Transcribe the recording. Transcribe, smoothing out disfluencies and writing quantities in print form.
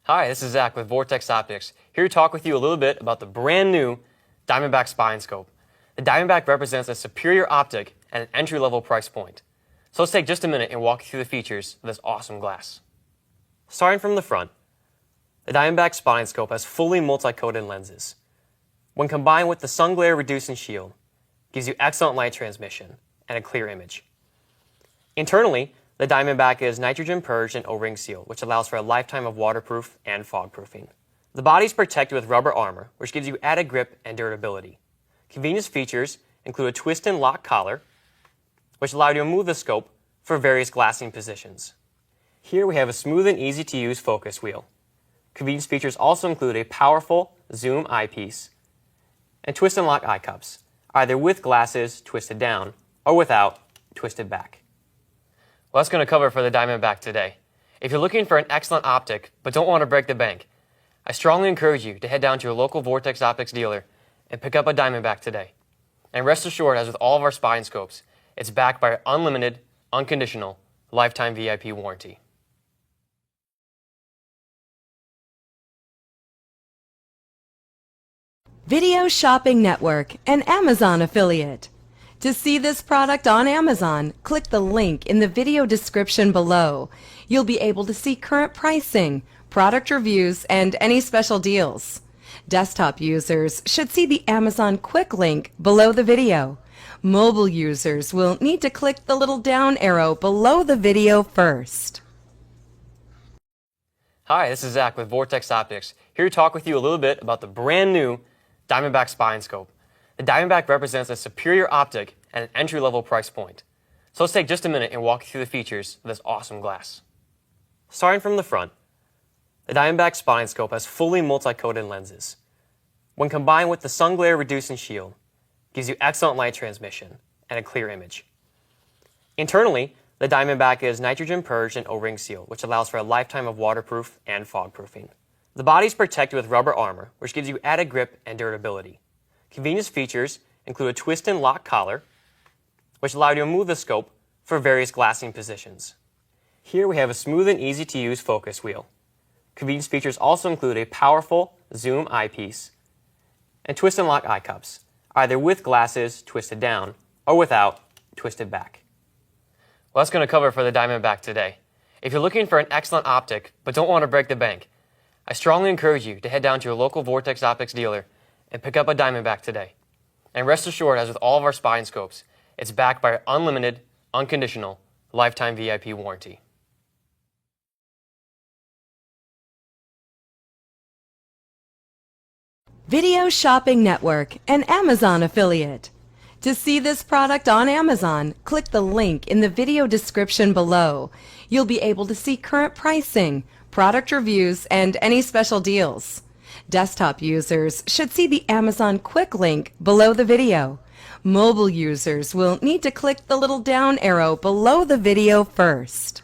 Hi, this is Zach with Vortex Optics, here to talk with you a little bit about the brand new Diamondback Spine Scope. The Diamondback represents a superior optic at an entry-level price point. So let's take just a minute and walk you through the features of this awesome glass. Starting from the front, the Diamondback Spine Scope has fully multi-coated lenses. When combined with the sun glare reducing shield, it gives you excellent light transmission and a clear image. Internally, the Diamondback is nitrogen purged and O-ring sealed, which allows for a lifetime of waterproof and fog proofing. The body is protected with rubber armor, which gives you added grip and durability. Convenience features include a twist and lock collar, which allow you to move the scope for various glassing positions. Here we have a smooth and easy to use focus wheel. Convenience features also include a powerful zoom eyepiece and twist and lock eye cups, either with glasses twisted down or without twisted back. Well, that's going to cover it for the Diamondback today. If you're looking for an excellent optic but don't want to break the bank, I strongly encourage you to head down to your local Vortex Optics dealer and pick up a Diamondback today. And rest assured, as with all of our spine scopes, it's backed by our unlimited, unconditional, lifetime VIP warranty. Video Shopping Network, an Amazon affiliate. To see this product on Amazon, click the link in the video description below. You'll be able to see current pricing, product reviews, and any special deals. Desktop users should see the Amazon quick link below the video. Mobile users will need to click the little down arrow below the video first. Hi, this is Zach with Vortex Optics, here to talk with you a little bit about the brand new Diamondback Spine Scope. The Diamondback represents a superior optic at an entry-level price point. So let's take just a minute and walk you through the features of this awesome glass. Starting from the front, the Diamondback Spine Scope has fully multi-coated lenses. When combined with the sun glare reducing shield, it gives you excellent light transmission and a clear image. Internally, the Diamondback is nitrogen purged and O-ring sealed, which allows for a lifetime of waterproof and fog proofing. The body is protected with rubber armor, which gives you added grip and durability. Convenience features include a twist and lock collar, which allow you to move the scope for various glassing positions. Here we have a smooth and easy to use focus wheel. Convenience features also include a powerful zoom eyepiece and twist and lock eye cups, either with glasses twisted down or without twisted back. Well, that's going to cover it for the Diamondback today. If you're looking for an excellent optic but don't want to break the bank, I strongly encourage you to head down to your local Vortex Optics dealer and pick up a Diamondback today. And rest assured, as with all of our spine scopes, it's backed by our unlimited, unconditional, lifetime VIP warranty. Video Shopping Network, an Amazon affiliate. To see this product on Amazon, click the link in the video description below. You'll be able to see current pricing, product reviews, and any special deals. Desktop users should see the Amazon quick link below the video. Mobile users will need to click the little down arrow below the video first.